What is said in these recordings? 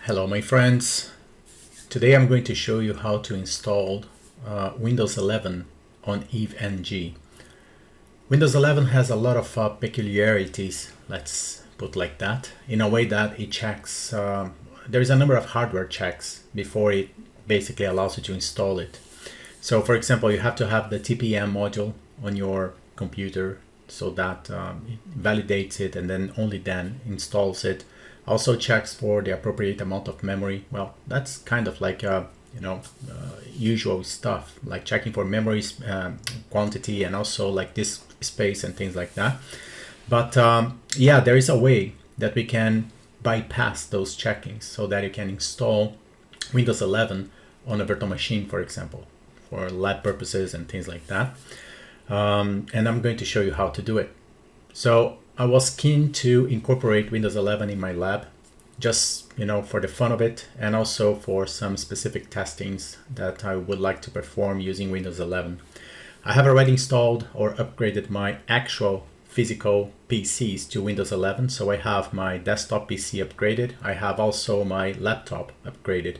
Hello my friends, today I'm going to show you how to install Windows 11 on Eve NG. Windows 11 has a lot of peculiarities, let's put like that, in a way that it checks, there is a number of hardware checks before it basically allows you to install it. So for example, you have to have the TPM module on your computer so that it validates it and then only then installs it. Also checks for the appropriate amount of memory. Well, that's kind of like usual stuff, like checking for memory quantity and also like disk space and things like that. But yeah, there is a way that we can bypass those checkings so that you can install Windows 11 on a virtual machine, for example, for lab purposes and things like that. And I'm going to show you how to do it. So I was keen to incorporate Windows 11 in my lab, just for the fun of it, and also for some specific testings that I would like to perform using Windows 11. I have already installed or upgraded my actual physical PCs to Windows 11, so I have my desktop PC upgraded. I have also my laptop upgraded,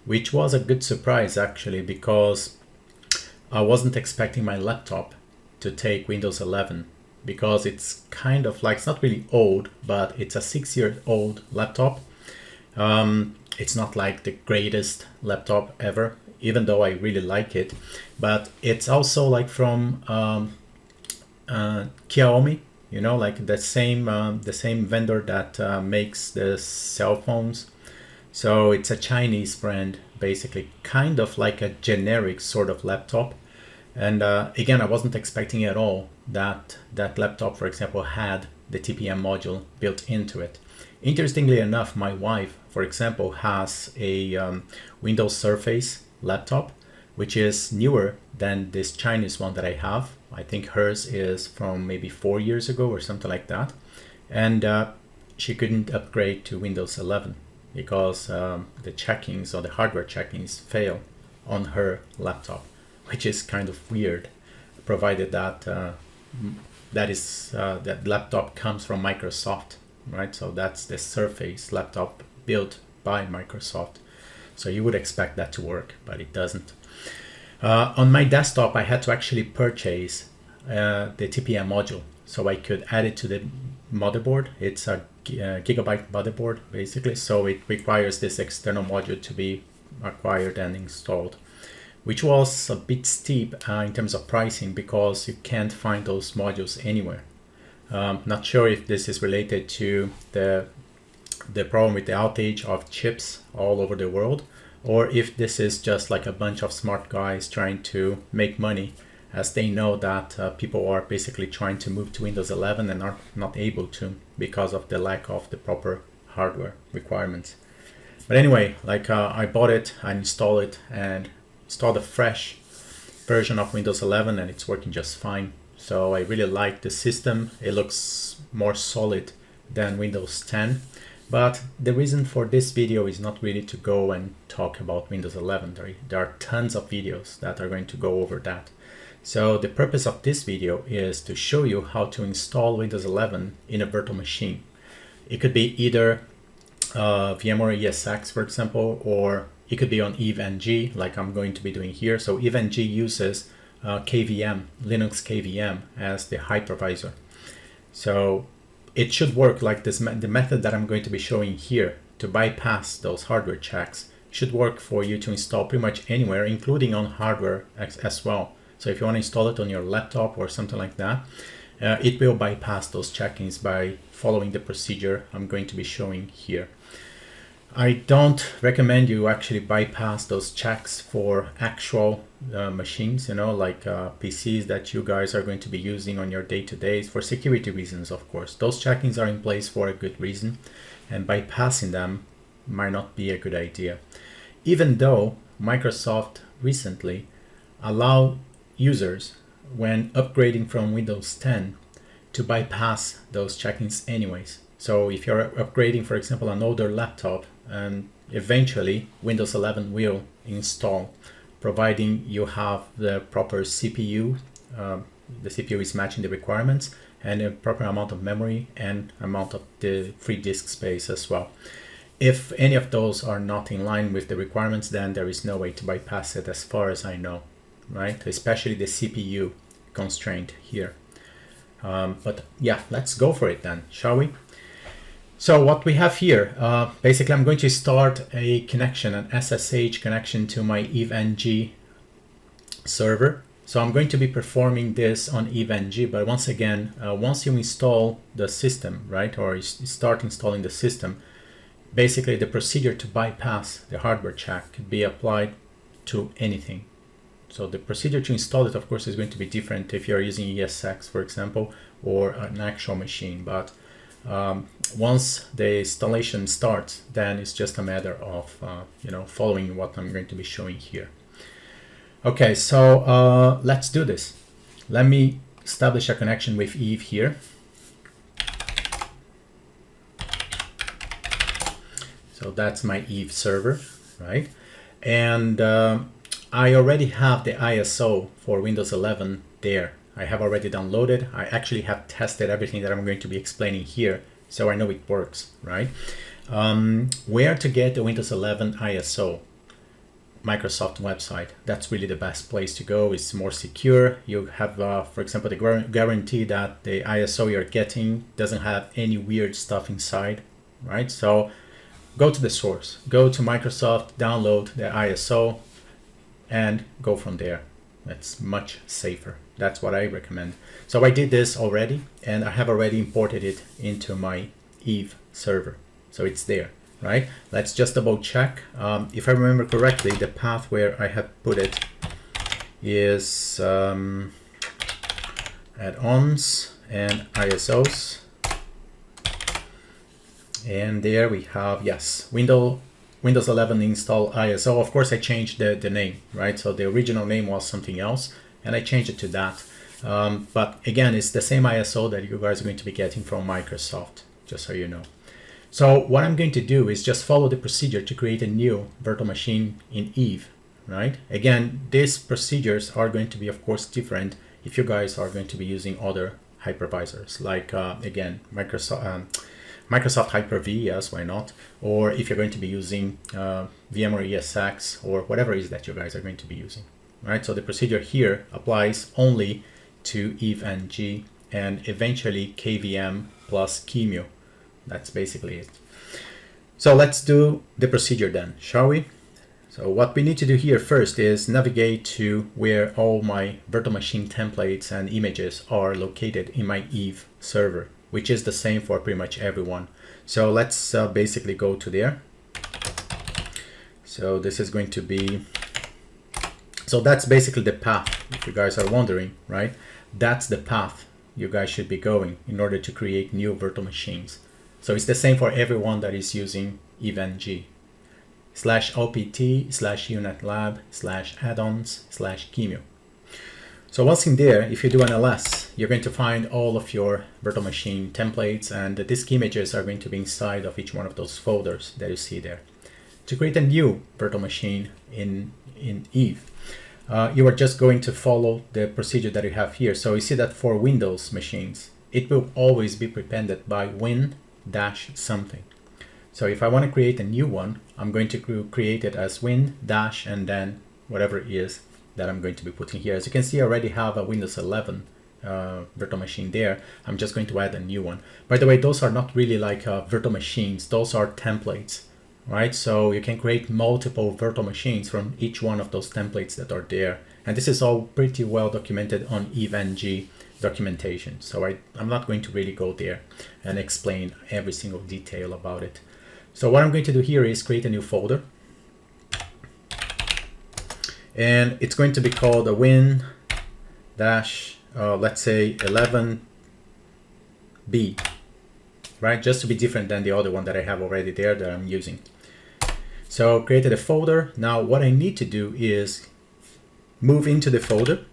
which was a good surprise actually, because I wasn't expecting my laptop to take Windows 11, because it's kind of like, it's not really old, but it's a 6-year-old laptop. It's not like the greatest laptop ever, even though I really like it, but it's also like from Xiaomi, like the same vendor that makes the cell phones. So it's a Chinese brand, basically, kind of like a generic sort of laptop. And again, I wasn't expecting at all that that laptop, for example, had the TPM module built into it. Interestingly enough, my wife, for example, has a Windows Surface laptop, which is newer than this Chinese one that I have. I think hers is from maybe 4 years ago or something like that. And she couldn't upgrade to Windows 11 because the checkings or the hardware checkings fail on her laptop, which is kind of weird, provided that that laptop comes from Microsoft, right? So that's the Surface laptop built by Microsoft. So you would expect that to work, but it doesn't. On my desktop, I had to actually purchase the TPM module so I could add it to the motherboard. It's a gigabyte motherboard, basically. So it requires this external module to be acquired and installed, which was a bit steep in terms of pricing, because you can't find those modules anywhere. Not sure if this is related to the problem with the outage of chips all over the world, or if this is just like a bunch of smart guys trying to make money, as they know that people are basically trying to move to Windows 11 and are not able to because of the lack of the proper hardware requirements. But anyway, like I bought it, I installed it, and installed a fresh version of Windows 11, and it's working just fine. So I really like the system. It looks more solid than Windows 10. But the reason for this video is not really to go and talk about Windows 11. There are tons of videos that are going to go over that. So the purpose of this video is to show you how to install Windows 11 in a virtual machine. It could be either VMware ESX, for example, or it could be on Eve NG, like I'm going to be doing here. So Eve NG uses KVM, Linux KVM, as the hypervisor. So it should work like this. The method that I'm going to be showing here to bypass those hardware checks should work for you to install pretty much anywhere, including on hardware as well. So if you want to install it on your laptop or something like that, it will bypass those checkings by following the procedure I'm going to be showing here. I don't recommend you actually bypass those checks for actual machines, like PCs that you guys are going to be using on your day-to-day, for security reasons, of course. Those checkings are in place for a good reason, and bypassing them might not be a good idea. Even though Microsoft recently allowed users, when upgrading from Windows 10, to bypass those checkings anyways. So if you're upgrading, for example, an older laptop, and eventually Windows 11 will install, providing you have the proper CPU, the CPU is matching the requirements, and a proper amount of memory and amount of the free disk space as well. if any of those are not in line with the requirements, then there is no way to bypass it as far as I know, right? Especially the CPU constraint here. But yeah, let's go for it then, shall we? So what we have here, basically I'm going to start a connection, an SSH connection to my EVE-NG server. So I'm going to be performing this on EVE-NG, but once again, once you install the system, right, or you start installing the system, basically the procedure to bypass the hardware check could be applied to anything. So the procedure to install it, of course, is going to be different if you're using ESX, for example, or an actual machine. But once the installation starts, then it's just a matter of following what I'm going to be showing here. Okay, so let's do this. Let me establish a connection with Eve here. So that's my Eve server, right? And I already have the ISO for Windows 11 there. I have already downloaded. I actually have tested everything that I'm going to be explaining here, so I know it works, right? Where to get the Windows 11 ISO? Microsoft website. That's really the best place to go. It's more secure. You have, for example, the guarantee that the ISO you're getting doesn't have any weird stuff inside, right? So go to the source, go to Microsoft, download the ISO, and go from there. That's much safer. That's what I recommend. So I did this already, and I have already imported it into my Eve server. So it's there, right? Let's just double check. If I remember correctly, the path where I have put it is add-ons and ISOs. And there we have, yes, Windows 11 install ISO. Of course, I changed the name, right? So the original name was something else, and I changed it to that. But again, it's the same ISO that you guys are going to be getting from Microsoft, just so you know. So what I'm going to do is just follow the procedure to create a new virtual machine in Eve, right? Again, these procedures are going to be, of course, different if you guys are going to be using other hypervisors, like, again, Microsoft Hyper-V, yes, why not? Or if you're going to be using VMware ESX or whatever it is that you guys are going to be using, right? So the procedure here applies only to EVE-NG and eventually KVM plus QEMU. That's basically it. So let's do the procedure then, shall we? So what we need to do here first is navigate to where all my virtual machine templates and images are located in my Eve server, which is the same for pretty much everyone. So let's basically go to there. So this is going to be, so that's basically the path, if you guys are wondering, right? That's the path you guys should be going in order to create new virtual machines. So it's the same for everyone that is using EVE-NG. /opt/unetlab/addons/QEMU. So once in there, if you do an ls, you're going to find all of your virtual machine templates, and the disk images are going to be inside of each one of those folders that you see there. To create a new virtual machine in Eve, you are just going to follow the procedure that you have here. So you see that for Windows machines, it will always be prepended by win-something. So if I want to create a new one, I'm going to create it as win- and then whatever it is that I'm going to be putting here. As you can see, I already have a Windows 11 virtual machine there. I'm just going to add a new one. By the way, those are not really like virtual machines. Those are templates, right? So you can create multiple virtual machines from each one of those templates that are there. And this is all pretty well documented on EVE-NG documentation. So I'm not going to really go there and explain every single detail about it. So what I'm going to do here is create a new folder. And it's going to be called a win- let's say 11B, right? Just to be different than the other one that I have already there that I'm using. So created a folder. Now what I need to do is move into the folder,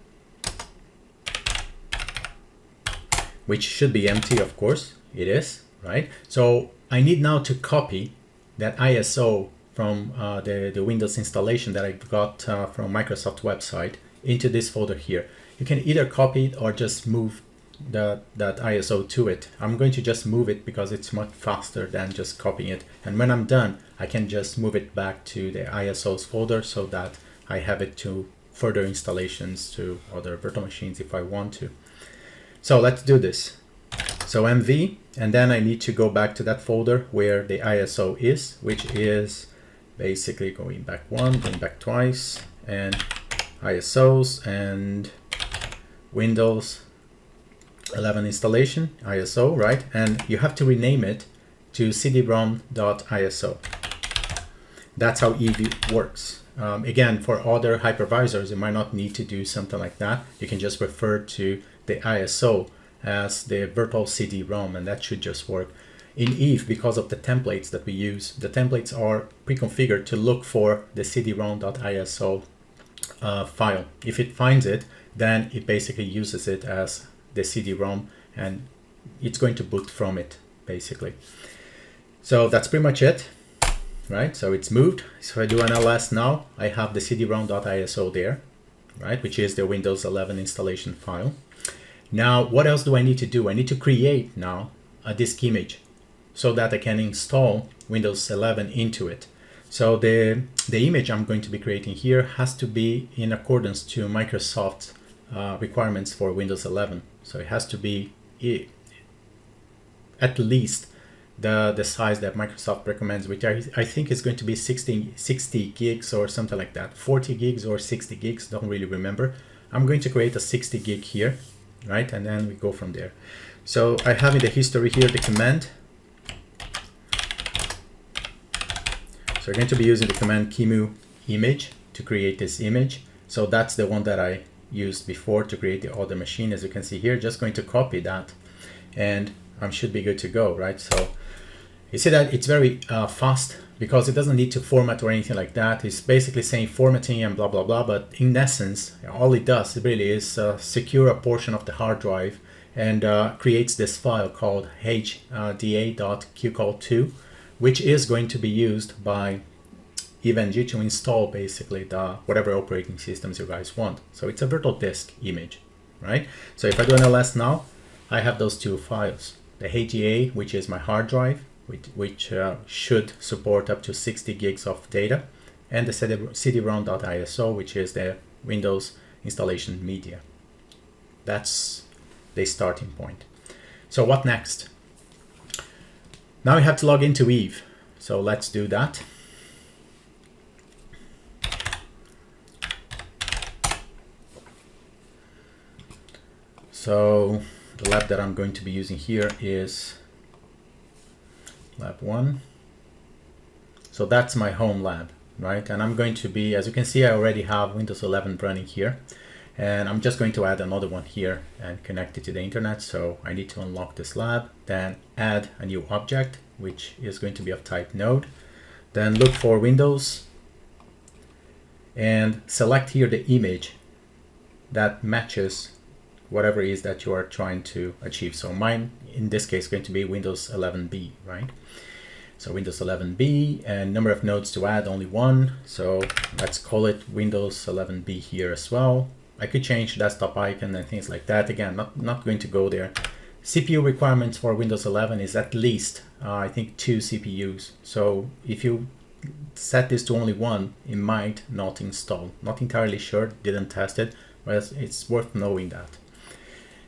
which should be empty, of course. It is, right? So I need now to copy that ISO from the Windows installation that I got from Microsoft website into this folder here. You can either copy it or just move that ISO to it. I'm going to just move it because it's much faster than just copying it. And when I'm done, I can just move it back to the ISOs folder so that I have it to further installations to other virtual machines if I want to. So let's do this. So MV, and then I need to go back to that folder where the ISO is, which is basically going back one, going back twice, and ISOs and Windows 11 installation, ISO, right? And you have to rename it to cd-rom.iso. That's how EV works. Again, for other hypervisors, you might not need to do something like that. You can just refer to the ISO as the virtual CD-ROM, and that should just work. In Eve, because of the templates that we use, the templates are pre-configured to look for the cd-rom.iso file. If it finds it, then it basically uses it as the CD-ROM, and it's going to boot from it, basically. So that's pretty much it, right? So it's moved. So if I do an ls now, I have the cd-rom.iso there, right? Which is the Windows 11 installation file. Now, what else do I need to do? I need to create now a disk image so that I can install Windows 11 into it. So the image I'm going to be creating here has to be in accordance to Microsoft's requirements for Windows 11. So it has to be at least the size that Microsoft recommends, which I think is going to be 60 gigs or something like that. 40 gigs or 60 gigs, don't really remember. I'm going to create a 60 gig here, right? And then we go from there. So I have in the history here the command. So we're going to be using the command kimu image to create this image. So that's the one that I used before to create the other machine. As you can see here, just going to copy that and I should be good to go, right? So you see that it's very fast because it doesn't need to format or anything like that. It's basically saying formatting and blah, blah, blah. But in essence, all it does really is secure a portion of the hard drive and creates this file called hda.qcall2, which is going to be used by EVE-NG to install basically whatever operating systems you guys want. So it's a virtual disk image, right? So if I do an ls now, I have those two files. The HDA, which is my hard drive, which should support up to 60 gigs of data, and the cd-rom.iso, which is the Windows installation media. That's the starting point. So what next? Now we have to log into Eve. So let's do that. So the lab that I'm going to be using here is lab 1. So that's my home lab, right? And I'm going to be, as you can see, I already have Windows 11 running here. And I'm just going to add another one here and connect it to the internet. So I need to unlock this lab, then add a new object, which is going to be of type node. Then look for Windows and select here the image that matches whatever it is that you are trying to achieve. So mine, in this case, is going to be Windows 11B, right? So Windows 11B, and number of nodes to add, only one. So let's call it Windows 11B here as well. I could change desktop icon and things like that. Again, not going to go there. CPU requirements for Windows 11 is at least, I think, 2 CPUs. So if you set this to only one, it might not install. Not entirely sure, didn't test it, but it's worth knowing that.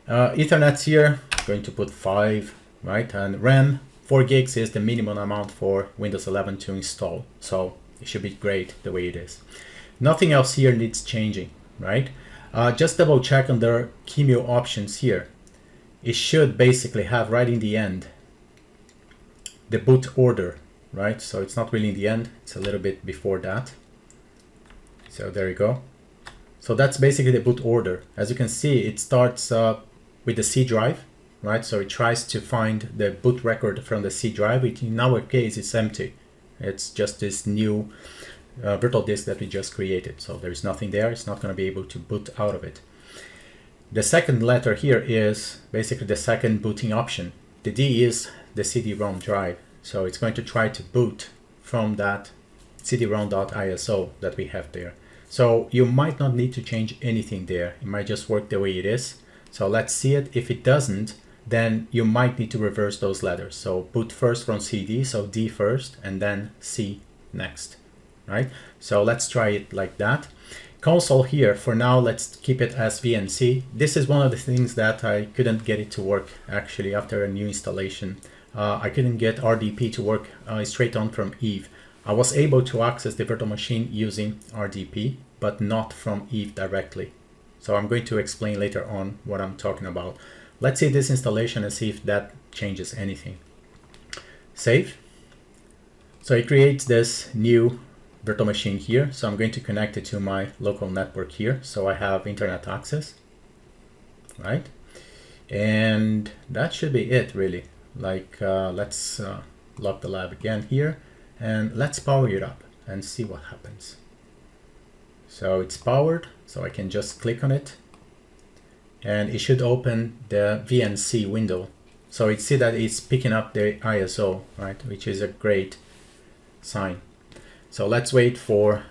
Ethernet's here, going to put 5, right? And RAM, 4 gigs is the minimum amount for Windows 11 to install. So it should be great the way it is. Nothing else here needs changing, right? Just double check on the QEMU options here. It should basically have right in the end the boot order, right? So it's not really in the end, it's a little bit before that. So there you go. So that's basically the boot order. As you can see, it starts with the C drive, right? So it tries to find the boot record from the C drive, which in our case is empty. It's just this new virtual disk that we just created. So there's nothing there. It's not going to be able to boot out of it. The second letter here is basically the second booting option. The D is the CD-ROM drive. So it's going to try to boot from that cd-rom.iso that we have there. So you might not need to change anything there. It might just work the way it is. So let's see it. If it doesn't, then you might need to reverse those letters. So boot first from CD, so D first, and then C next, right? So let's try it like that. Console here, for now, let's keep it as VNC. This is one of the things that I couldn't get it to work actually after a new installation. I couldn't get RDP to work straight on from Eve. I was able to access the virtual machine using RDP, but not from Eve directly. So I'm going to explain later on what I'm talking about. Let's see this installation and see if that changes anything. Save. So it creates this new virtual machine here. So I'm going to connect it to my local network here. So I have internet access, right? And that should be it really. Like let's lock the lab again here and let's power it up and see what happens. So it's powered, so I can just click on it and it should open the VNC window. So you see that it's picking up the ISO, right, which is a great sign. So let's wait for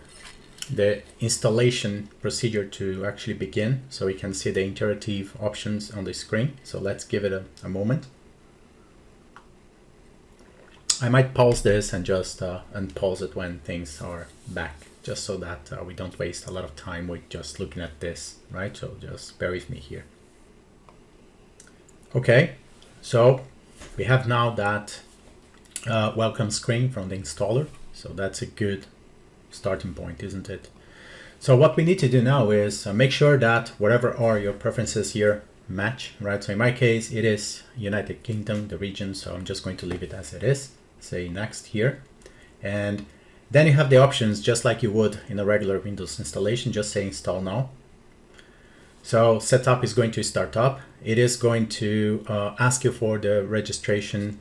the installation procedure to actually begin so we can see the iterative options on the screen. So let's give it a moment. I might pause this and just unpause it when things are back, just so that we don't waste a lot of time with just looking at this, right? So just bear with me here. Okay, so we have now that welcome screen from the installer. So that's a good starting point, isn't it? So what we need to do now is make sure that whatever are your preferences here match, right? So in my case, it is United Kingdom, the region. So I'm just going to leave it as it is. Say next here. And then you have the options just like you would in a regular Windows installation, just say install now. So setup is going to start up. It is going to ask you for the registration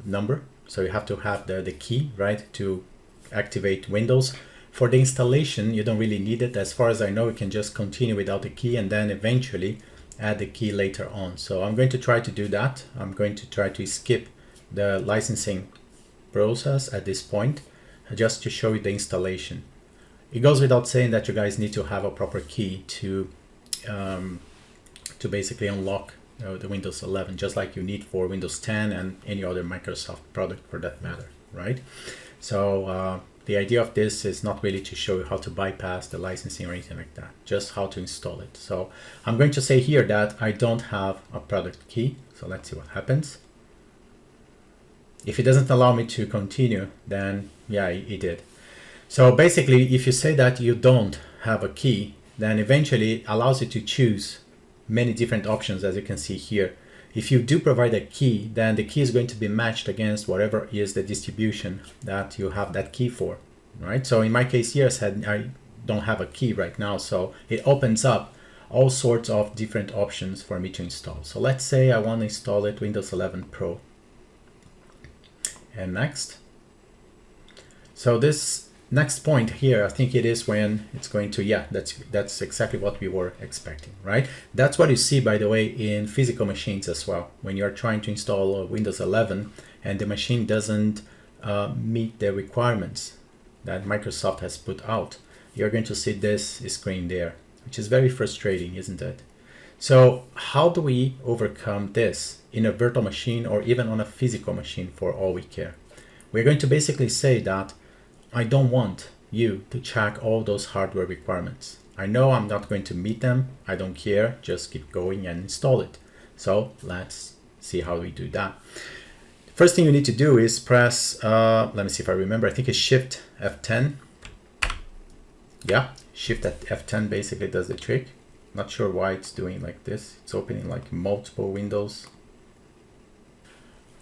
number. So you have to have the key, right, to activate Windows. For the installation, you don't really need it. As far as I know, you can just continue without the key and then eventually add the key later on. So I'm going to try to do that. I'm going to try to skip the licensing process at this point, just to show you the installation. It goes without saying that you guys need to have a proper key to basically unlock the Windows 11, just like you need for Windows 10 and any other Microsoft product for that matter, right? So the idea of this is not really to show you how to bypass the licensing or anything like that, just how to install it. So I'm going to say here that I don't have a product key. So let's see what happens. If it doesn't allow me to continue, then yeah, it did. So basically, if you say that you don't have a key, then eventually it allows you to choose many different options, as you can see here. If you do provide a key, then the key is going to be matched against whatever is the distribution that you have that key for, right? So in my case here, I don't have a key right now, so it opens up all sorts of different options for me to install. So let's say I want to install it Windows 11 Pro. And next. So this next point here, I think it is when it's going to, yeah, that's exactly what we were expecting, right? That's what you see, by the way, in physical machines as well. When you're trying to install Windows 11 and the machine doesn't meet the requirements that Microsoft has put out, you're going to see this screen there, which is very frustrating, isn't it? So how do we overcome this in a virtual machine or even on a physical machine for all we care? We're going to basically say that I don't want you to check all those hardware requirements. I know I'm not going to meet them. I don't care. Just keep going and install it. So let's see how we do that. First thing you need to do is press, let me see if I remember, I think it's Shift F10. Yeah, Shift F10 basically does the trick. Not sure why it's doing like this. It's opening like multiple windows.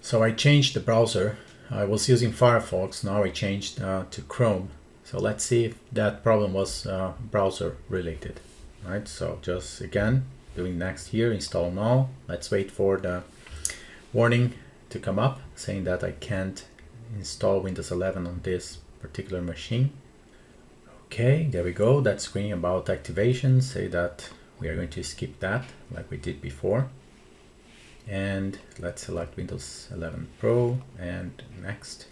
So I changed the browser. I was using Firefox. Now I changed to Chrome. So let's see if that problem was browser related. Right. So just again doing next here. Install now. Let's wait for the warning to come up saying that I can't install Windows 11 on this particular machine. Okay, there we go. That screen about activation. Say that we are going to skip that like we did before. And let's select Windows 11 Pro and next.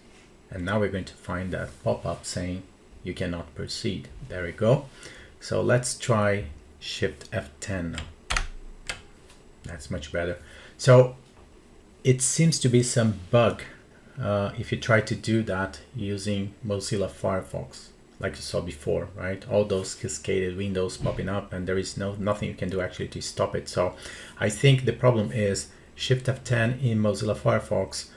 And now we're going to find that pop-up saying you cannot proceed. There we go. So let's try Shift F10 now. That's much better. So it seems to be some bug if you try to do that using Mozilla Firefox, like you saw before, right? All those cascaded windows popping up, and there is nothing you can do actually to stop it. So I think the problem is Shift F10 in Mozilla Firefox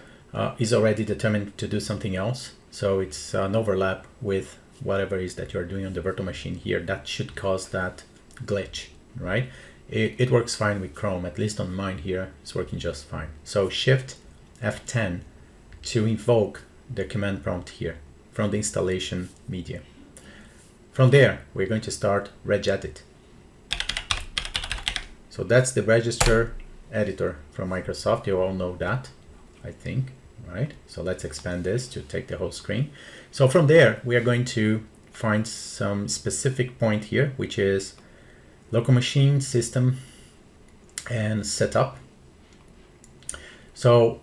is already determined to do something else. So it's an overlap with whatever it is that you're doing on the virtual machine here. That should cause that glitch, right? It works fine with Chrome, at least on mine here, it's working just fine. So Shift F10 to invoke the command prompt here from the installation media. From there, we're going to start regedit. So that's the register editor from Microsoft. You all know that, I think, right? So let's expand this to take the whole screen. So from there, we are going to find some specific point here, which is local machine, system, and setup. So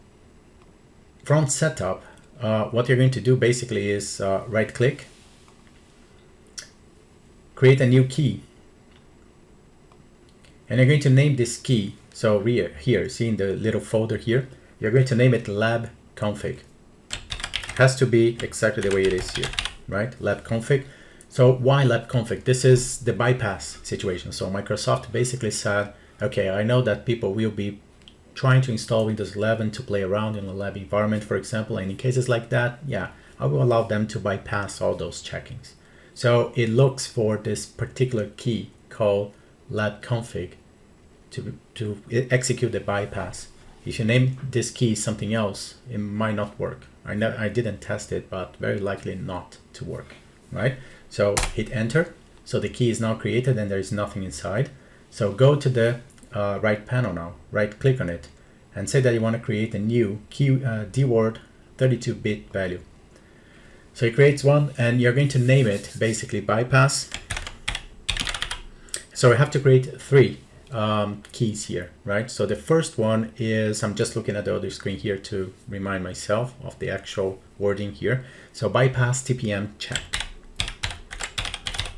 from setup, what you're going to do basically is right click, create a new key, and you're going to name this key. So here, see in the little folder here, you're going to name it lab config. Has to be exactly the way it is here, right? Lab config. So why lab config? This is the bypass situation. So Microsoft basically said, okay, I know that people will be trying to install Windows 11 to play around in a lab environment, for example, and in cases like that, yeah, I will allow them to bypass all those checkings. So it looks for this particular key called lab config to execute the bypass. If you name this key something else, it might not work. I didn't test it, but very likely not to work, right? So hit enter. So the key is now created and there is nothing inside. So go to the right panel now, right click on it, and say that you want to create a new key dword 32-bit value. So it creates one, and you're going to name it basically bypass. So I have to create three keys here, right? So the first one is, I'm just looking at the other screen here to remind myself of the actual wording here. So bypass TPM check.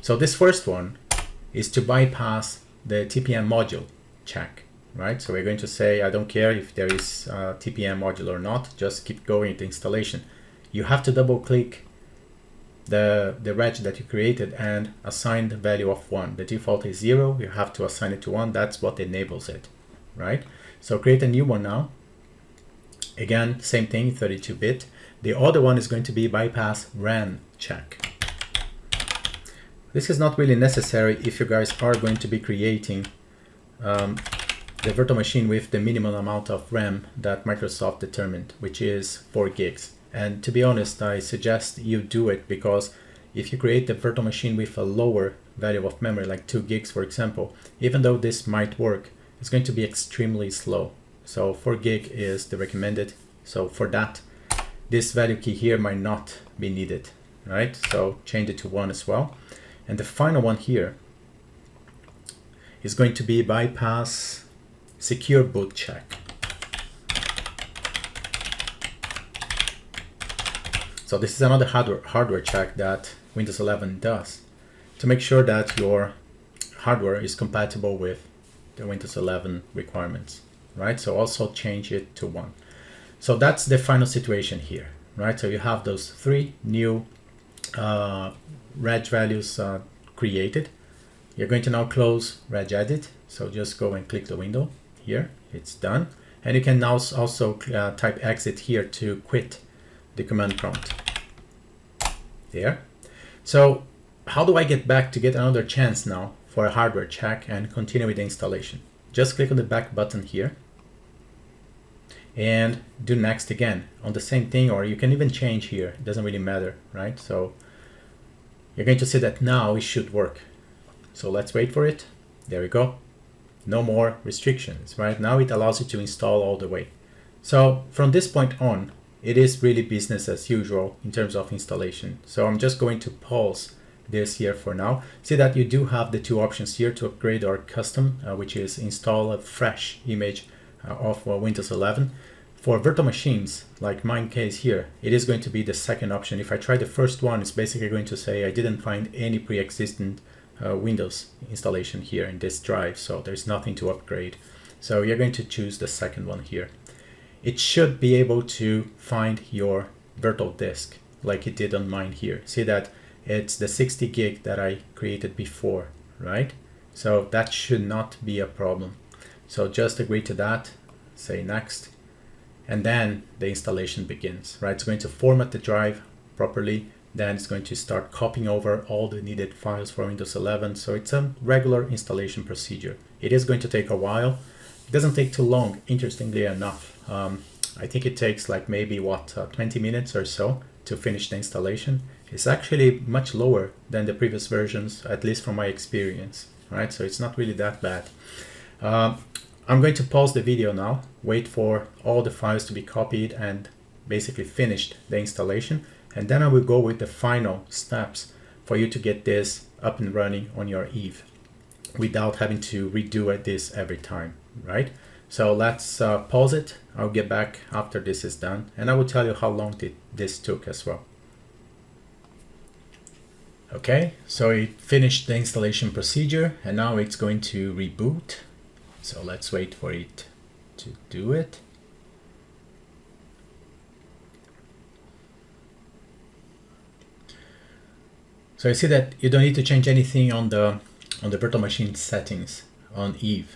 So this first one is to bypass the TPM module check, right? So we're going to say, I don't care if there is a TPM module or not, just keep going with the installation. You have to double click the reg that you created and assign the value of 1. The default is 0, you have to assign it to 1, that's what enables it, right? So create a new one now. Again, same thing, 32-bit. The other one is going to be bypass ran check. This is not really necessary if you guys are going to be creating the virtual machine with the minimum amount of RAM that Microsoft determined, which is 4 gigs. And to be honest, I suggest you do it, because if you create the virtual machine with a lower value of memory, like 2 gigs for example, even though this might work, it's going to be extremely slow. So 4 gig is the recommended. So for that, this value key here might not be needed, right? So change it to 1 as well. And the final one here is going to be bypass secure boot check. So this is another hardware check that Windows 11 does to make sure that your hardware is compatible with the Windows 11 requirements, right? So also change it to 1. So that's the final situation here, right? So you have those 3 new reg values created. You're going to now close regedit. So just go and click the window here. It's done. And you can now also type exit here to quit the command prompt. There. So how do I get back to get another chance now for a hardware check and continue with the installation? Just click on the back button here and do next again on the same thing, or you can even change here. It doesn't really matter, right? So you're going to see that now it should work. So let's wait for it. There we go. No more restrictions, right? Now it allows you to install all the way. So from this point on, it is really business as usual in terms of installation. So I'm just going to pause this here for now. See that you do have the 2 options here to upgrade or custom, which is install a fresh image of Windows 11. For virtual machines, like mine case here, it is going to be the second option. If I try the first one, it's basically going to say I didn't find any pre-existing Windows installation here in this drive, so there's nothing to upgrade. So you're going to choose the second one here. It should be able to find your virtual disk like it did on mine here. See that it's the 60 gig that I created before, right? So that should not be a problem. So just agree to that, say next, and then the installation begins, right? It's going to format the drive properly, then it's going to start copying over all the needed files for Windows 11. So it's a regular installation procedure. It is going to take a while. It doesn't take too long, interestingly enough. I think it takes like maybe 20 minutes or so to finish the installation. It's actually much lower than the previous versions, at least from my experience, right? So it's not really that bad. I'm going to pause the video now, wait for all the files to be copied and basically finished the installation, and then I will go with the final steps for you to get this up and running on your Eve without having to redo this every time, right? So let's pause it. I'll get back after this is done, and I will tell you how long this took as well. Okay, so it finished the installation procedure, and now it's going to reboot. So let's wait for it to do it. So you see that you don't need to change anything on the virtual machine settings on Eve.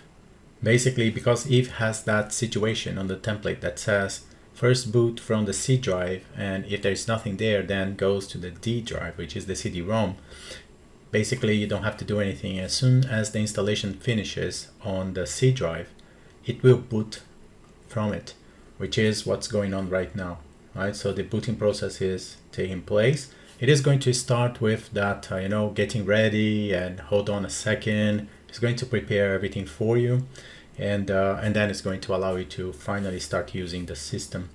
Basically, because Eve has that situation on the template that says first boot from the C drive, and if there's nothing there, then goes to the D drive, which is the CD-ROM. Basically, you don't have to do anything. As soon as the installation finishes on the C drive, it will boot from it, which is what's going on right now, right? So the booting process is taking place. It is going to start with that, getting ready and hold on a second. It's going to prepare everything for you, and then it's going to allow you to finally start using the system.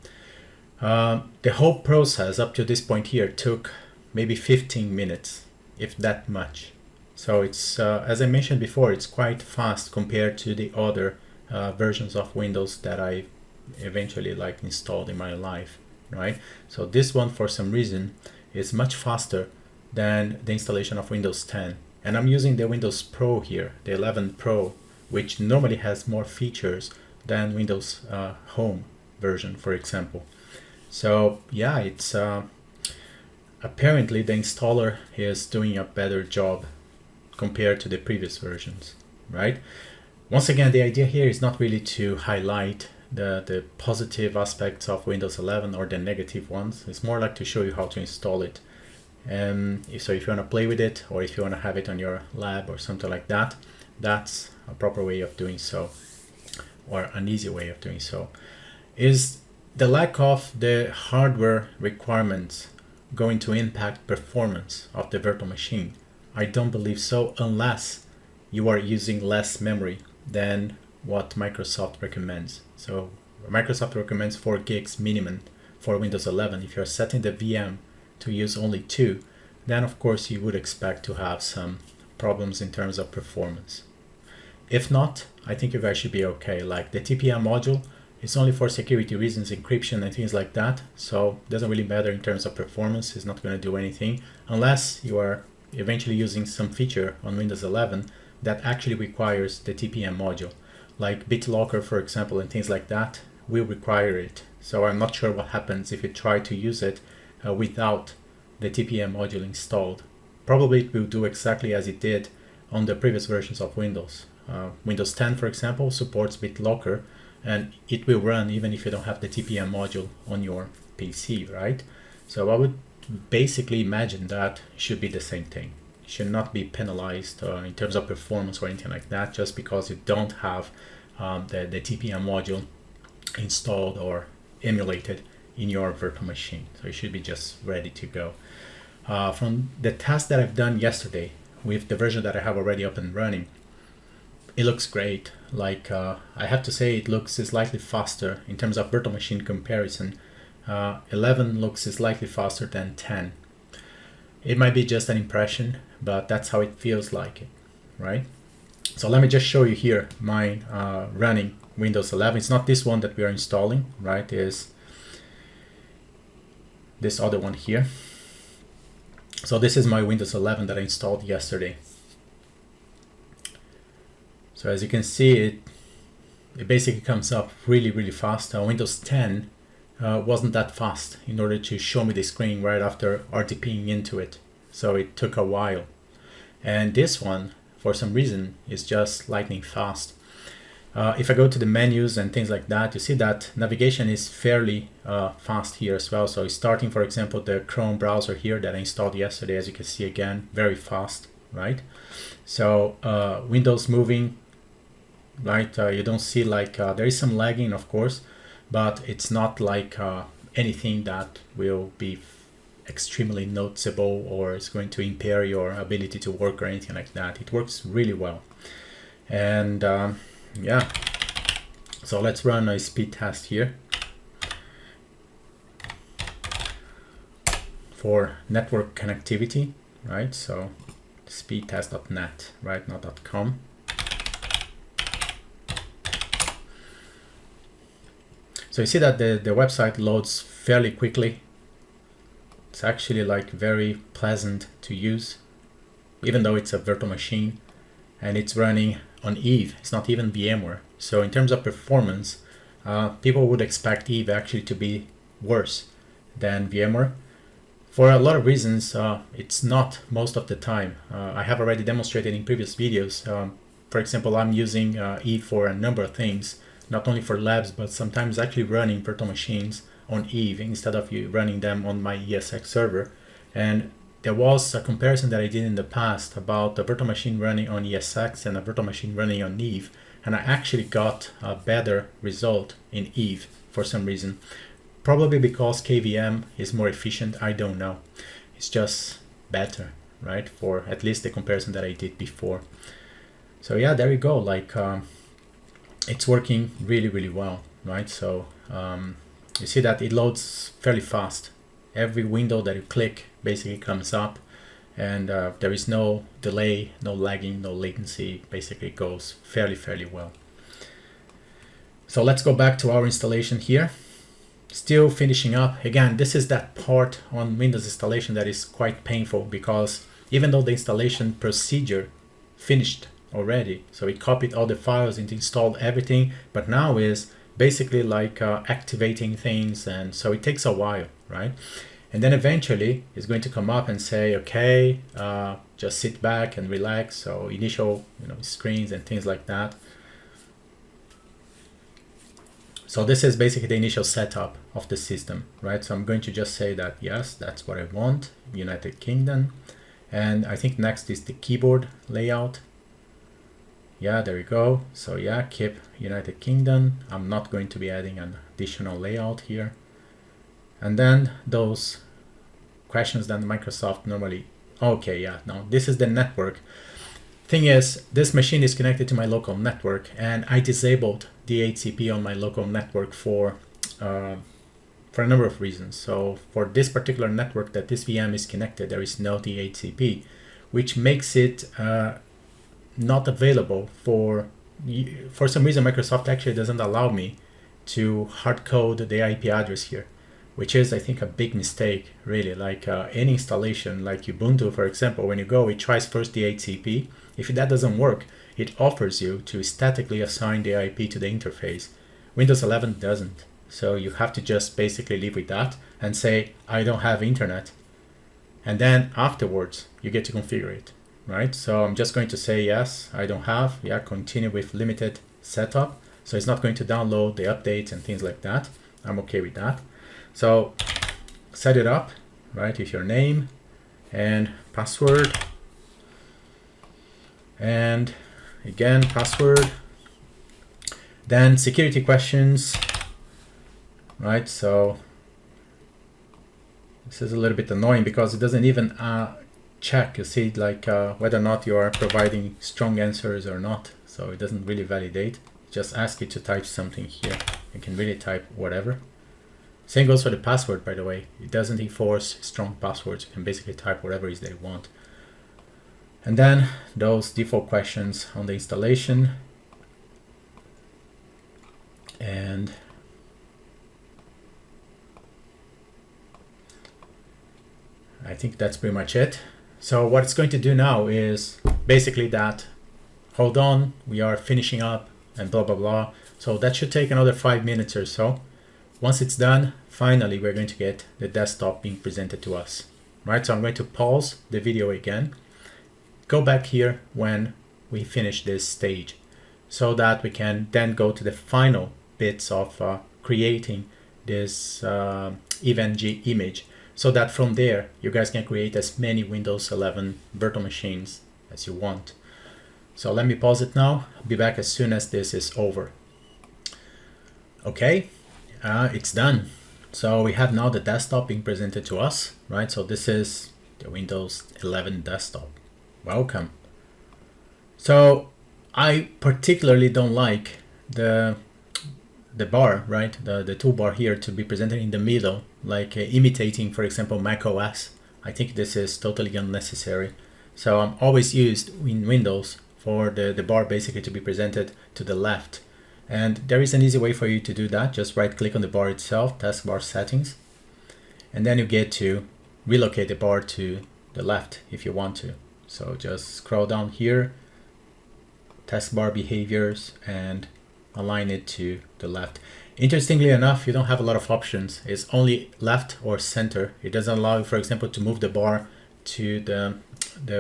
The whole process up to this point here took maybe 15 minutes, if that much. So it's, as I mentioned before, it's quite fast compared to the other versions of Windows that I eventually installed in my life, right? So this one, for some reason, is much faster than the installation of Windows 10. And I'm using the Windows Pro here, the 11 Pro, which normally has more features than Windows Home version, for example. So yeah, it's apparently the installer is doing a better job compared to the previous versions, right? Once again, the idea here is not really to highlight the positive aspects of Windows 11 or the negative ones. It's more like to show you how to install it. So if you want to play with it, or if you want to have it on your lab or something like that, that's a proper way of doing so, or an easy way of doing so. Is the lack of the hardware requirements going to impact performance of the virtual machine? I don't believe so, unless you are using less memory than what Microsoft recommends. So Microsoft recommends 4 gigs minimum for Windows 11. If you're setting the VM to use only 2, then of course you would expect to have some problems in terms of performance. If not, I think you guys should be okay. Like the TPM module is only for security reasons, encryption and things like that, so it doesn't really matter in terms of performance. It's not going to do anything unless you are eventually using some feature on Windows 11 that actually requires the TPM module, like BitLocker, for example, and things like that will require it. So I'm not sure what happens if you try to use it without the TPM module installed. Probably it will do exactly as it did on the previous versions of Windows. Windows 10, for example, supports BitLocker, and it will run even if you don't have the TPM module on your PC, right? So I would basically imagine that should be the same thing. You should not be penalized in terms of performance or anything like that just because you don't have the TPM module installed or emulated in your virtual machine. So you should be just ready to go. From the test that I've done yesterday with the version that I have already up and running, it looks great. Like I have to say, it looks slightly faster in terms of virtual machine comparison. 11 looks slightly faster than 10. It might be just an impression, but that's how it feels like it, right? So let me just show you here mine running Windows 11. It's not this one that we are installing, right? It's this other one here. So this is my Windows 11 that I installed yesterday. So as you can see, it basically comes up really, really fast. Windows 10 wasn't that fast in order to show me the screen right after RTPing into it. So it took a while. And this one, for some reason, is just lightning fast. If I go to the menus and things like that, you see that navigation is fairly fast here as well. So starting, for example, the Chrome browser here that I installed yesterday, as you can see again, very fast, right? So Windows moving, right? You don't see like, there is some lagging, of course, but it's not like anything that will be extremely noticeable or is going to impair your ability to work or anything like that. It works really well. And yeah, so let's run a speed test here for network connectivity, right? So speedtest.net, right, not .com. So you see that the website loads fairly quickly. It's actually like very pleasant to use, even though it's a virtual machine and it's running on Eve. It's not even VMware. So in terms of performance, people would expect Eve actually to be worse than VMware. For a lot of reasons, it's not most of the time. I have already demonstrated in previous videos. For example, I'm using Eve for a number of things, not only for labs, but sometimes actually running virtual machines on Eve instead of you running them on my ESX server. And there was a comparison that I did in the past about a virtual machine running on ESX and a virtual machine running on Eve, and I actually got a better result in Eve for some reason. Probably because KVM is more efficient, I don't know. It's just better, right? For at least the comparison that I did before. So yeah, there you go. Like it's working really, really well, right? So you see that it loads fairly fast. Every window that you click basically comes up, and there is no delay, no lagging, no latency. Basically it goes fairly well. So let's go back to our installation here. Still finishing up. Again, this is that part on Windows installation that is quite painful, because even though the installation procedure finished already, so it copied all the files and installed everything, but now is basically like activating things, and so it takes a while, right? And then eventually it's going to come up and say, okay, just sit back and relax. So initial, screens and things like that. So this is basically the initial setup of the system, right? So I'm going to just say that, yes, that's what I want, United Kingdom. And I think next is the keyboard layout. Yeah, there we go. So yeah, keep United Kingdom. I'm not going to be adding an additional layout here. And then those questions that Microsoft normally, okay, yeah, no, this is the network. Thing is, this machine is connected to my local network, and I disabled DHCP on my local network for a number of reasons. So for this particular network that this VM is connected, there is no DHCP, which makes it not available for some reason. Microsoft actually doesn't allow me to hard code the IP address here, which is, I think, a big mistake, really. Like any installation, like Ubuntu, for example, when you go, it tries first the DHCP. If that doesn't work, it offers you to statically assign the IP to the interface. Windows 11 doesn't. So you have to just basically live with that and say, I don't have internet. And then afterwards, you get to configure it, right? So I'm just going to say, yes, I don't have. Yeah, continue with limited setup. So it's not going to download the updates and things like that. I'm okay with that. So set it up, right, with your name and password. And again, password. Then security questions, right? So this is a little bit annoying because it doesn't even check, you see, like whether or not you are providing strong answers or not. So it doesn't really validate. Just ask it to type something here. You can really type whatever. Same goes for the password, by the way. It doesn't enforce strong passwords. You can basically type whatever it is they want. And then those default questions on the installation. And I think that's pretty much it. So what it's going to do now is basically that, hold on, we are finishing up and blah, blah, blah. So that should take another 5 minutes or so. Once it's done, finally we're going to get the desktop being presented to us. Right, so I'm going to pause the video again, go back here when we finish this stage, so that we can then go to the final bits of creating this EVE-NG image, so that from there you guys can create as many Windows 11 virtual machines as you want. So let me pause it now. I'll be back as soon as this is over. Okay, it's done. So we have now the desktop being presented to us, right? So this is the Windows 11 desktop. Welcome. So I particularly don't like the bar, right? The toolbar here to be presented in the middle, like imitating, for example, Mac OS. I think this is totally unnecessary. So I'm always used in Windows for the bar basically to be presented to the left. And there is an easy way for you to do that. Just right click on the bar itself, taskbar settings, and then you get to relocate the bar to the left if you want to. So just scroll down here, taskbar behaviors, and align it to the left. Interestingly enough, you don't have a lot of options. It's only left or center. It doesn't allow you, for example, to move the bar to the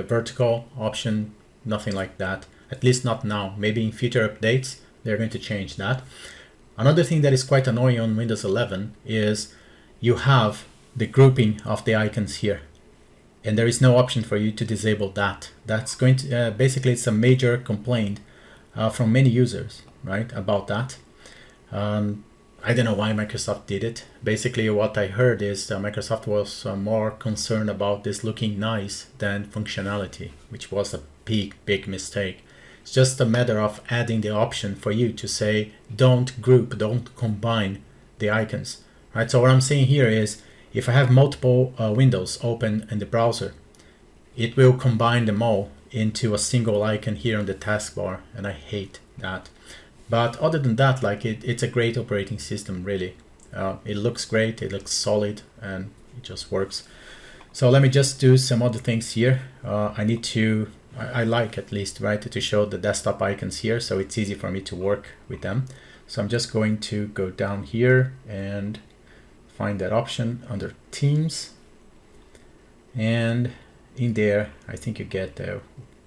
vertical option, nothing like that. At least not now. Maybe in future updates, they're going to change that. Another thing that is quite annoying on Windows 11 is you have the grouping of the icons here, and there is no option for you to disable that. That's going to basically, it's a major complaint from many users, right, about that. I don't know why Microsoft did it. Basically what I heard is Microsoft was more concerned about this looking nice than functionality, which was a big mistake. It's just a matter of adding the option for you to say don't group, don't combine the icons, right? So what I'm saying here is if I have multiple windows open in the browser, it will combine them all into a single icon here on the taskbar, and I hate that. But other than that, like it's a great operating system, really. It looks great, it looks solid, and it just works. So let me just do some other things here. I like at least, right, to show the desktop icons here, so it's easy for me to work with them. So I'm just going to go down here and find that option under Teams. And in there, I think you get the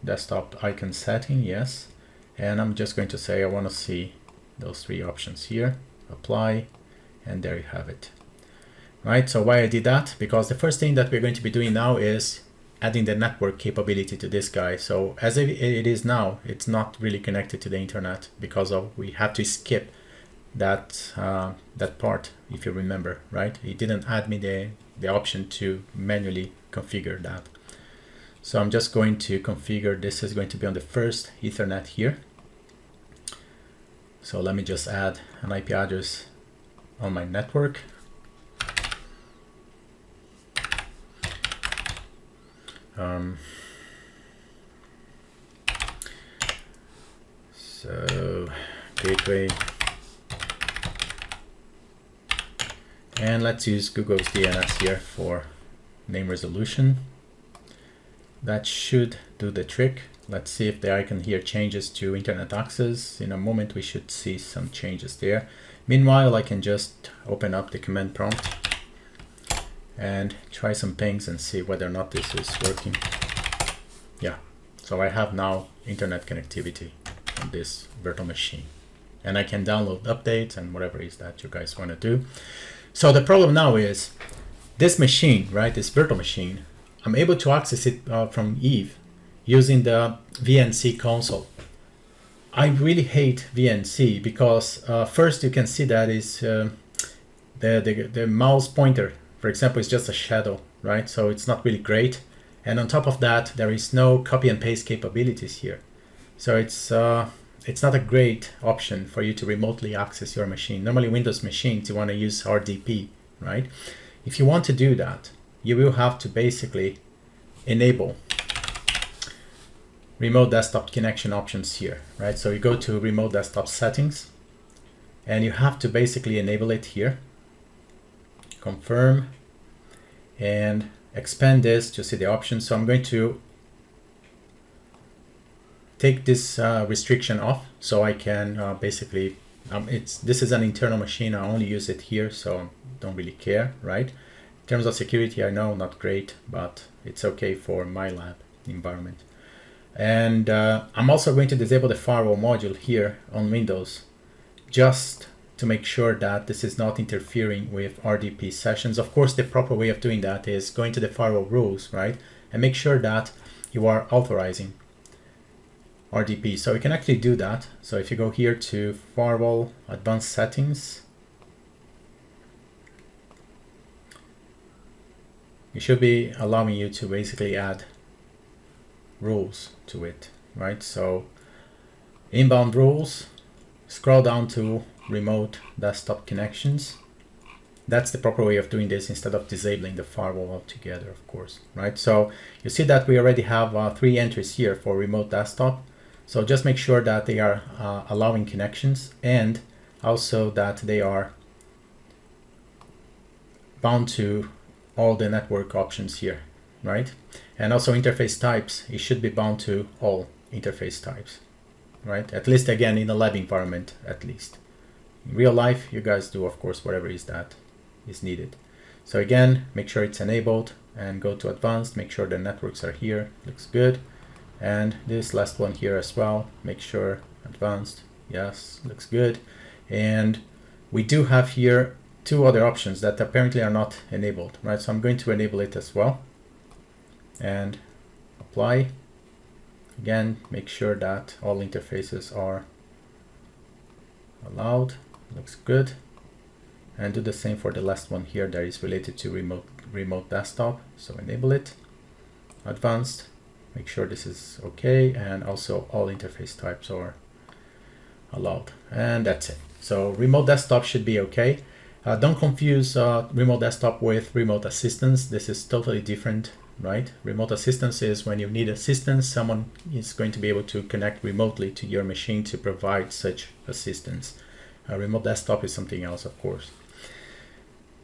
desktop icon setting, yes. And I'm just going to say I want to see those three options here, apply, and there you have it. Right, so why I did that? Because the first thing that we're going to be doing now is adding the network capability to this guy. So as it is now, it's not really connected to the internet because we have to skip that that part, if you remember, right? It didn't add me the option to manually configure that. So I'm just going to configure, this is going to be on the first Ethernet here. So let me just add an IP address on my network. So gateway, and let's use Google's DNS here for name resolution. That should do the trick. Let's see if the icon here changes to internet access. In a moment we should see some changes there. Meanwhile, I can just open up the command prompt and try some pings and see whether or not this is working. Yeah, so I have now internet connectivity on this virtual machine, and I can download updates and whatever it is that you guys want to do. So the problem now is this machine, right, this virtual machine, I'm able to access it from EVE using the VNC console. I really hate VNC because first you can see that is the mouse pointer, for example, is just a shadow, right? So it's not really great. And on top of that, there is no copy and paste capabilities here. So it's not a great option for you to remotely access your machine. Normally Windows machines, you want to use RDP, right? If you want to do that, you will have to basically enable remote desktop connection options here, right? So you go to remote desktop settings and you have to basically enable it here, confirm, and expand this to see the options. So I'm going to take this restriction off so I can basically This is an internal machine. I only use it here, so don't really care, right? In terms of security, I know not great, but it's okay for my lab environment. And I'm also going to disable the firewall module here on Windows, just to make sure that this is not interfering with RDP sessions. Of course, the proper way of doing that is going to the firewall rules, right? And make sure that you are authorizing RDP. So we can actually do that. So if you go here to Firewall Advanced Settings, it should be allowing you to basically add rules to it, right? So inbound rules, scroll down to remote desktop connections. That's the proper way of doing this instead of disabling the firewall altogether, of course, right? So you see that we already have 3 entries here for remote desktop. So just make sure that they are allowing connections, and also that they are bound to all the network options here, right? And also interface types, it should be bound to all interface types, right? At least, again, in a lab environment, at least. In real life, you guys do, of course, whatever is that is needed. So again, make sure it's enabled and go to advanced, make sure the networks are here, looks good. And this last one here as well, make sure advanced, yes, looks good. And we do have here 2 other options that apparently are not enabled, right? So I'm going to enable it as well and apply. Again, make sure that all interfaces are allowed, looks good. And do the same for the last one here that is related to remote desktop. So enable it, advanced, make sure this is okay, and also all interface types are allowed. And that's it. So remote desktop should be okay. Don't confuse remote desktop with remote assistance. This is totally different, right? Remote assistance is when you need assistance, someone is going to be able to connect remotely to your machine to provide such assistance. Remote desktop is something else, of course.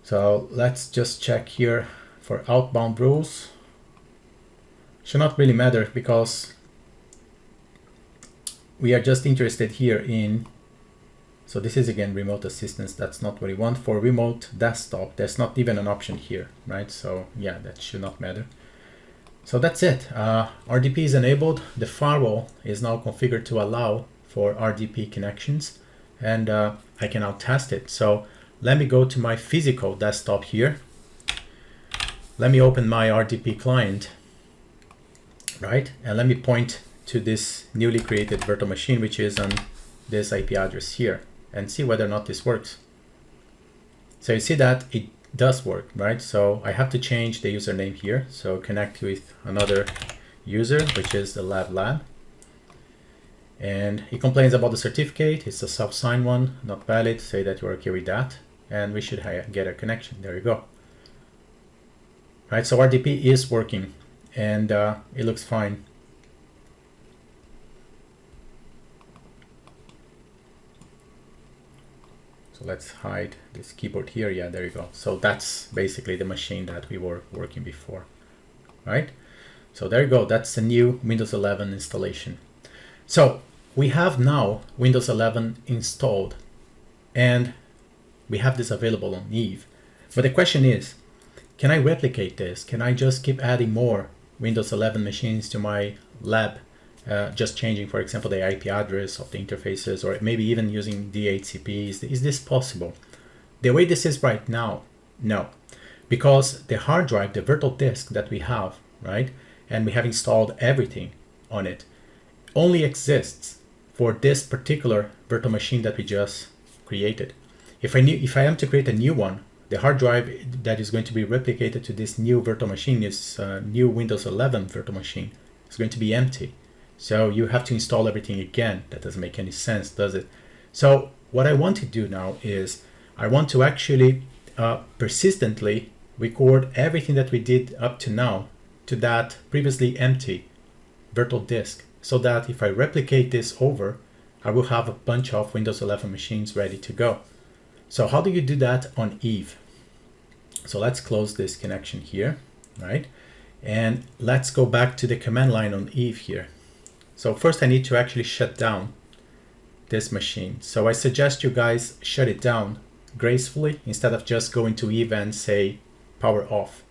So let's just check here for outbound rules. Should not really matter because we are just interested here in, so this is again remote assistance, that's not what we want. For remote desktop, there's not even an option here, right? So yeah, that should not matter. So that's it. RDP is enabled. The firewall is now configured to allow for RDP connections, and I can now test it. So let me go to my physical desktop here. Let me open my RDP client, right? And let me point to this newly created virtual machine, which is on this IP address here, and see whether or not this works. So you see that it does work, right? So I have to change the username here. So connect with another user, which is the lab. And he complains about the certificate. It's a self-signed one, not valid. Say that you're okay with that. And we should get a connection. There you go. Right, so RDP is working, and it looks fine. So let's hide this keyboard here. Yeah, there you go. So that's basically the machine that we were working before, right? So there you go. That's the new Windows 11 installation. So we have now Windows 11 installed, and we have this available on Eve. But the question is, can I replicate this? Can I just keep adding more Windows 11 machines to my lab, just changing, for example, the IP address of the interfaces, or maybe even using DHCP? Is this possible? The way this is right now, no. Because the hard drive, the virtual disk that we have, right, and we have installed everything on it, only exists for this particular virtual machine that we just created. If I am to create a new one, the hard drive that is going to be replicated to this new virtual machine, this new Windows 11 virtual machine, is going to be empty. So you have to install everything again. That doesn't make any sense, does it? So what I want to do now is I want to actually persistently record everything that we did up to now to that previously empty virtual disk, so that if I replicate this over, I will have a bunch of Windows 11 machines ready to go. So how do you do that on Eve? So let's close this connection here, right? And let's go back to the command line on Eve here. So first I need to actually shut down this machine. So I suggest you guys shut it down gracefully instead of just going to Eve and say power off.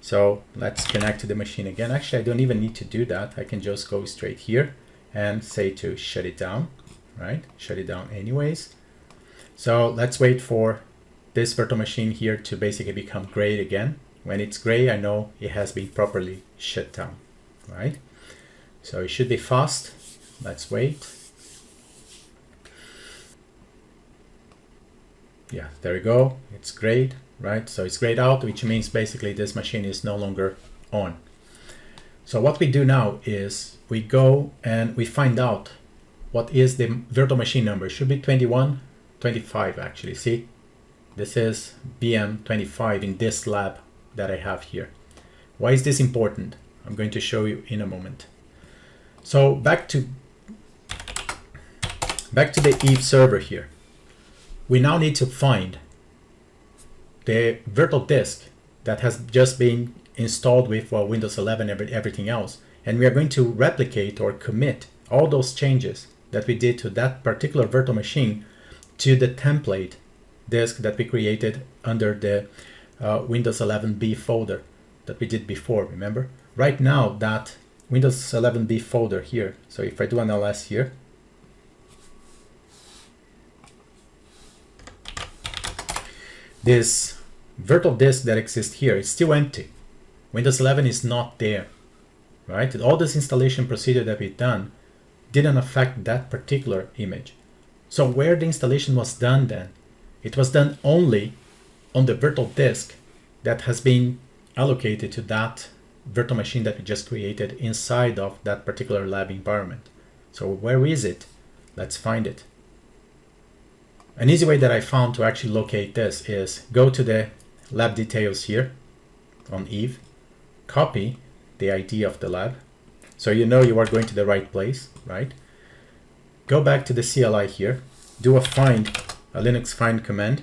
So let's connect to the machine again. Actually, I don't even need to do that. I can just go straight here and say to shut it down, right? Shut it down anyways. So let's wait for this virtual machine here to basically become gray again. When it's gray, I know it has been properly shut down, right? So it should be fast. Let's wait. Yeah, there we go. It's grayed, right? So it's grayed out, which means basically this machine is no longer on. So what we do now is we go and we find out what is the virtual machine number. It should be 2125 actually. See, this is VM25 in this lab that I have here. Why is this important? I'm going to show you in a moment. So back to the Eve server here. We now need to find the virtual disk that has just been installed with Windows 11 and everything else. And we are going to replicate or commit all those changes that we did to that particular virtual machine to the template disk that we created under the Windows 11B folder that we did before, remember? Right now, that Windows 11B folder here, so if I do an ls here, this virtual disk that exists here is still empty. Windows 11 is not there, right? All this installation procedure that we've done didn't affect that particular image. So where the installation was done then, it was done only on the virtual disk that has been allocated to that virtual machine that we just created inside of that particular lab environment. So where is it? Let's find it. An easy way that I found to actually locate this is go to the lab details here on Eve, copy the ID of the lab, so you know you are going to the right place, right? Go back to the CLI here, do a find, a Linux find command.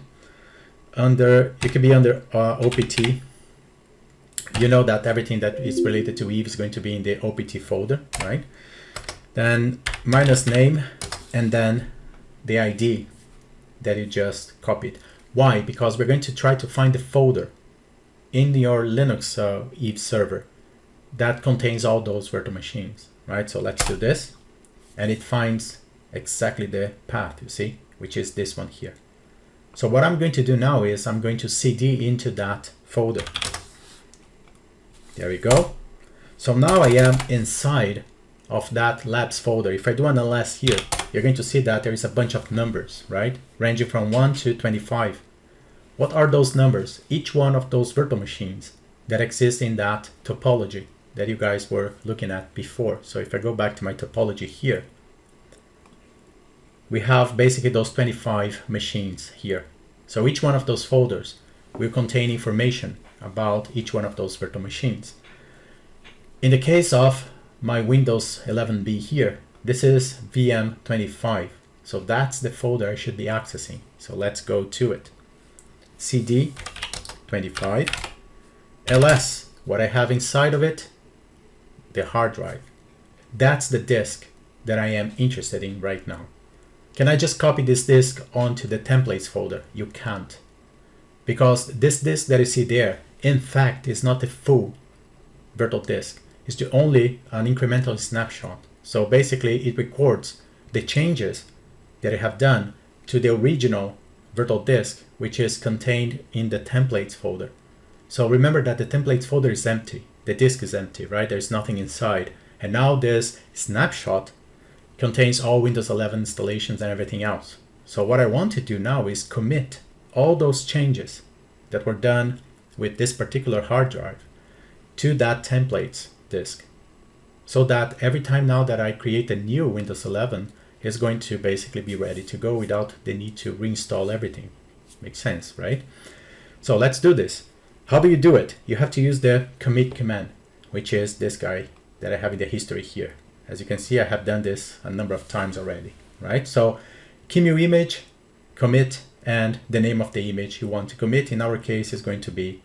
It could be under OPT. You know that everything that is related to Eve is going to be in the OPT folder, right? Then minus name and then the ID that you just copied. Why? Because we're going to try to find the folder in your Linux Eve server that contains all those virtual machines, right? So let's do this, and it finds exactly the path, you see, which is this one here. So what I'm going to do now is I'm going to cd into that folder. There we go. So now I am inside of that labs folder. If I do an ls here, you're going to see that there is a bunch of numbers, right? Ranging from 1 to 25. What are those numbers? Each one of those virtual machines that exist in that topology that you guys were looking at before. So if I go back to my topology here, we have basically those 25 machines here. So each one of those folders will contain information about each one of those virtual machines. In the case of my Windows 11B here, this is VM25. So that's the folder I should be accessing. So let's go to it. CD 25, ls, what I have inside of it, the hard drive. That's the disk that I am interested in right now. Can I just copy this disk onto the templates folder? You can't. Because this disk that you see there, in fact, is not a full virtual disk. It's only an incremental snapshot. So basically, it records the changes that I have done to the original virtual disk, which is contained in the templates folder. So remember that the templates folder is empty. The disk is empty, right? There's nothing inside. And now this snapshot contains all Windows 11 installations and everything else. So what I want to do now is commit all those changes that were done with this particular hard drive to that templates disk, so that every time now that I create a new Windows 11, it's going to basically be ready to go without the need to reinstall everything. Makes sense, right? So let's do this. How do you do it? You have to use the commit command, which is this guy that I have in the history here. As you can see, I have done this a number of times already, right? So QEMU image, commit, and the name of the image you want to commit. In our case, is going to be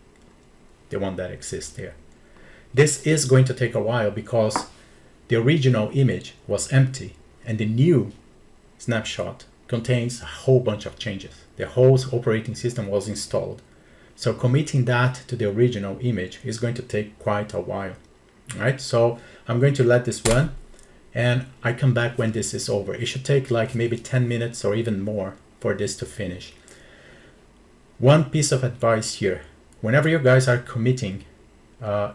the one that exists there. This is going to take a while because the original image was empty and the new snapshot contains a whole bunch of changes. The whole operating system was installed. So committing that to the original image is going to take quite a while, right? So I'm going to let this run and I come back when this is over. It should take like maybe 10 minutes or even more for this to finish. One piece of advice here, whenever you guys are committing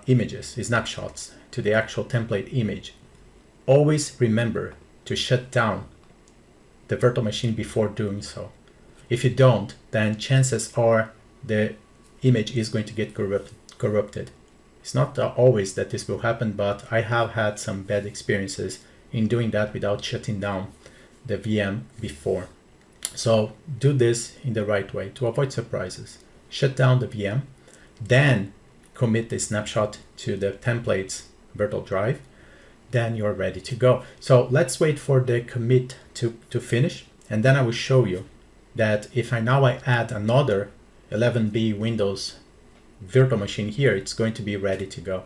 images, snapshots to the actual template image, always remember to shut down the virtual machine before doing so. If you don't, then chances are the image is going to get corrupted. It's not always that this will happen, but I have had some bad experiences in doing that without shutting down the VM before. So do this in the right way to avoid surprises. Shut down the VM, then commit the snapshot to the templates virtual drive, then you're ready to go. So let's wait for the commit to finish, and then I will show you that if I add another 11B Windows virtual machine here, it's going to be ready to go,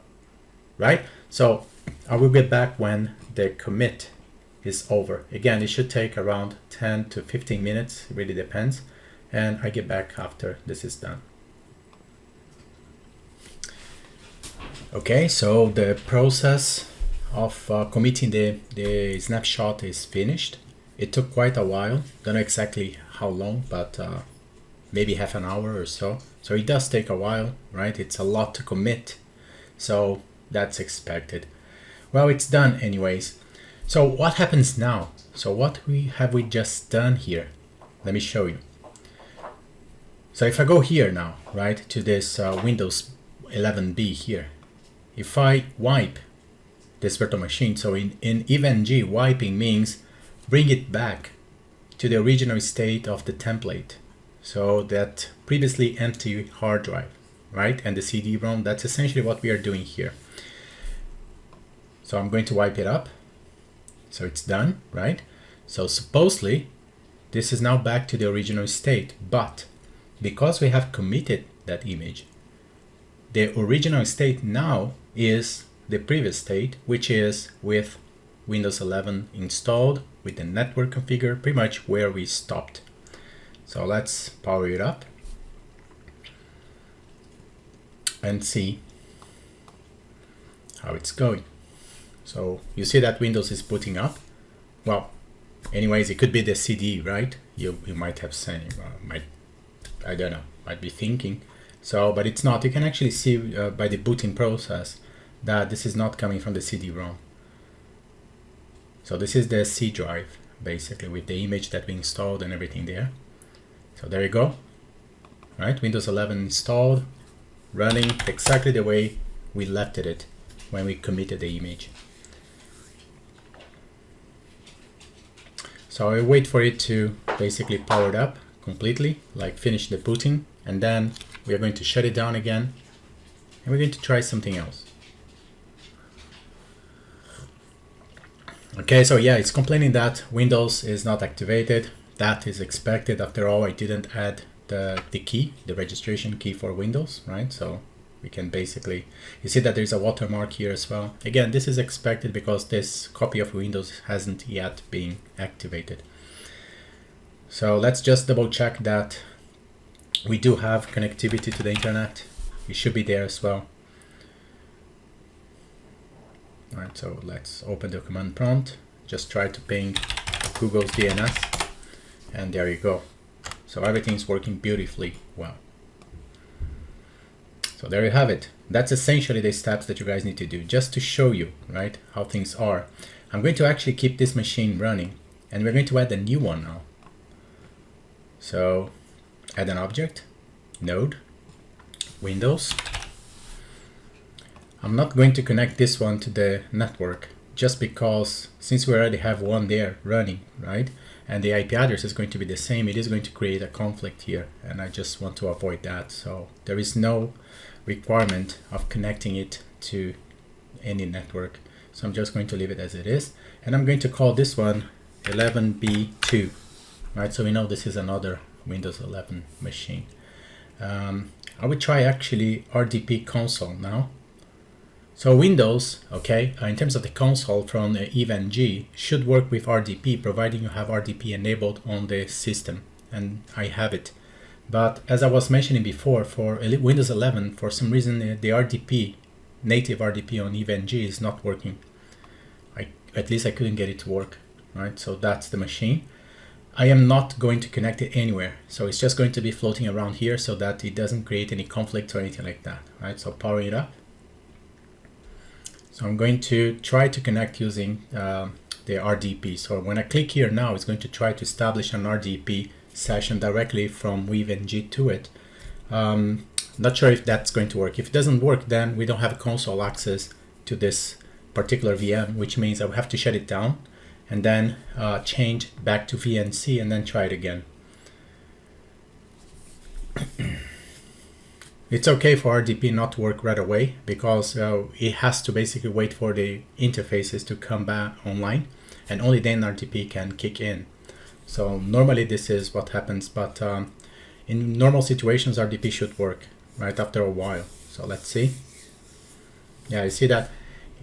right? So I will get back when the commit is over. Again, it should take around 10 to 15 minutes, it really depends, and I get back after this is done. Okay, so the process of committing the snapshot is finished. It took quite a while, don't know exactly how long, but maybe half an hour or so. So it does take a while, right? It's a lot to commit, so that's expected. Well, it's done anyways. So what happens now? So what have we just done here? Let me show you. So if I go here now, right, to this Windows 11B here, if I wipe this virtual machine, so in EVE-NG, wiping means bring it back to the original state of the template. So that previously empty hard drive, right? And the CD-ROM, that's essentially what we are doing here. So I'm going to wipe it up. So it's done, right? So supposedly this is now back to the original state, but because we have committed that image, the original state now is the previous state, which is with Windows 11 installed with the network configured, pretty much where we stopped. So let's power it up and see how it's going. So you see that Windows is booting up. Well, anyways, it could be the CD, right? You might have said, I don't know, might be thinking. So, but it's not. You can actually see by the booting process that this is not coming from the CD-ROM. So this is the C drive, basically, with the image that we installed and everything there. So there you go, right? Windows 11 installed, running exactly the way we left it when we committed the image. So I wait for it to basically power it up completely, like finish the booting, and then we are going to shut it down again, and we're going to try something else. Okay, so yeah, it's complaining that Windows is not activated. That is expected. After all, I didn't add the key, the registration key for Windows, right? So we can basically, you see that there's a watermark here as well. Again, this is expected because this copy of Windows hasn't yet been activated. So let's just double check that we do have connectivity to the internet. It should be there as well. All right, so let's open the command prompt. Just try to ping Google's DNS, and there you go. So everything's working beautifully well. So there you have it. That's essentially the steps that you guys need to do, just to show you, right, how things are. I'm going to actually keep this machine running, and we're going to add a new one now. So add an object, node, Windows. I'm not going to connect this one to the network just because since we already have one there running, right? And the IP address is going to be the same, it is going to create a conflict here, and I just want to avoid that. So there is no requirement of connecting it to any network. So I'm just going to leave it as it is. And I'm going to call this one 11B2, right? So we know this is another Windows 11 machine. I would try actually RDP console now. So Windows, okay, in terms of the console from EVE-NG, should work with RDP, providing you have RDP enabled on the system, and I have it. But as I was mentioning before, for Windows 11, for some reason the RDP, native RDP on EVE-NG is not working. At least I couldn't get it to work, right? So that's the machine. I am not going to connect it anywhere, so it's just going to be floating around here so that it doesn't create any conflict or anything like that, right? So power it up. So I'm going to try to connect using the RDP. So when I click here now, it's going to try to establish an RDP session directly from EVE-NG to it. Not sure if that's going to work. If it doesn't work, then we don't have console access to this particular VM, which means I will have to shut it down and then change back to VNC and then try it again. It's okay for RDP not to work right away because it has to basically wait for the interfaces to come back online, and only then RDP can kick in. So normally this is what happens, but in normal situations RDP should work right after a while. So let's see. Yeah, you see that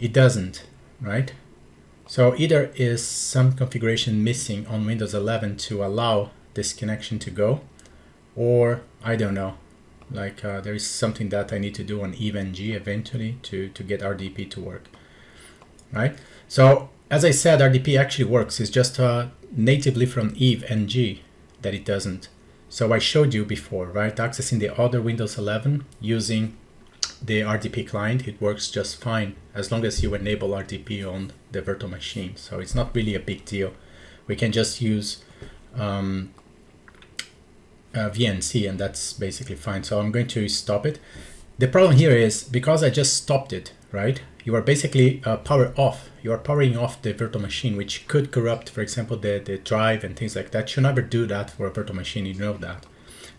it doesn't, right? So either is some configuration missing on Windows 11 to allow this connection to go, or I don't know, like there is something that I need to do on EVE-NG eventually to get RDP to work, right? So as I said, RDP actually works. It's just natively from EVE-NG that it doesn't. So I showed you before, right? Accessing the other Windows 11 using the RDP client, it works just fine as long as you enable RDP on the virtual machine. So it's not really a big deal. We can just use VNC and that's basically fine. So I'm going to stop it. The problem here is because I just stopped it, right? You are basically power off. You are powering off the virtual machine, which could corrupt, for example, the drive and things like that. You should never do that for a virtual machine, you know that.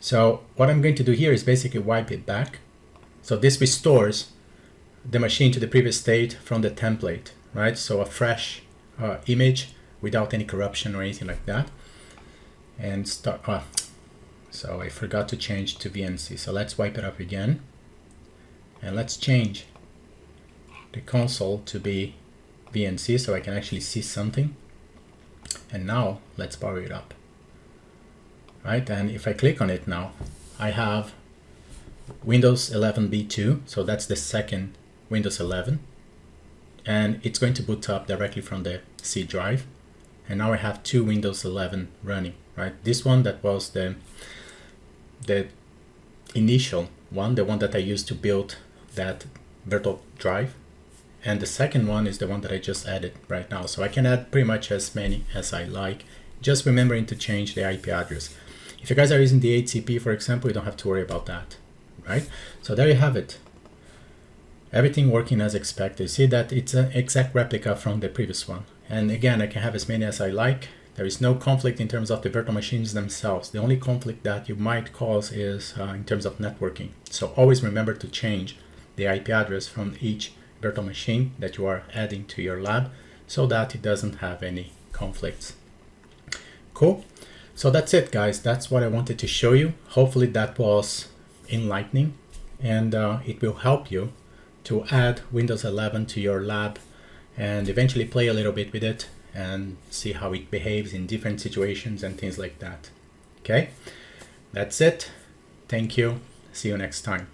So what I'm going to do here is basically wipe it back. So this restores the machine to the previous state from the template, right? So a fresh image without any corruption or anything like that. And start. So I forgot to change to VNC. So let's wipe it up again. And let's change the console to be VNC so I can actually see something. And now let's power it up. Right? And if I click on it now, I have Windows 11 B2. So that's the second Windows 11. And it's going to boot up directly from the C drive. And now I have two Windows 11 running, right? This one that was the initial one, the one that I used to build that virtual drive. And the second one is the one that I just added right now. So I can add pretty much as many as I like, just remembering to change the IP address. If you guys are using the 8CP, for example, you don't have to worry about that, right? So there you have it. Everything working as expected. See that it's an exact replica from the previous one. And again, I can have as many as I like. There is no conflict in terms of the virtual machines themselves. The only conflict that you might cause is in terms of networking. So always remember to change the IP address from each virtual machine that you are adding to your lab so that it doesn't have any conflicts. Cool. So that's it, guys. That's what I wanted to show you. Hopefully that was enlightening, and it will help you to add Windows 11 to your lab and eventually play a little bit with it and see how it behaves in different situations and things like that. Okay, that's it. Thank you. See you next time.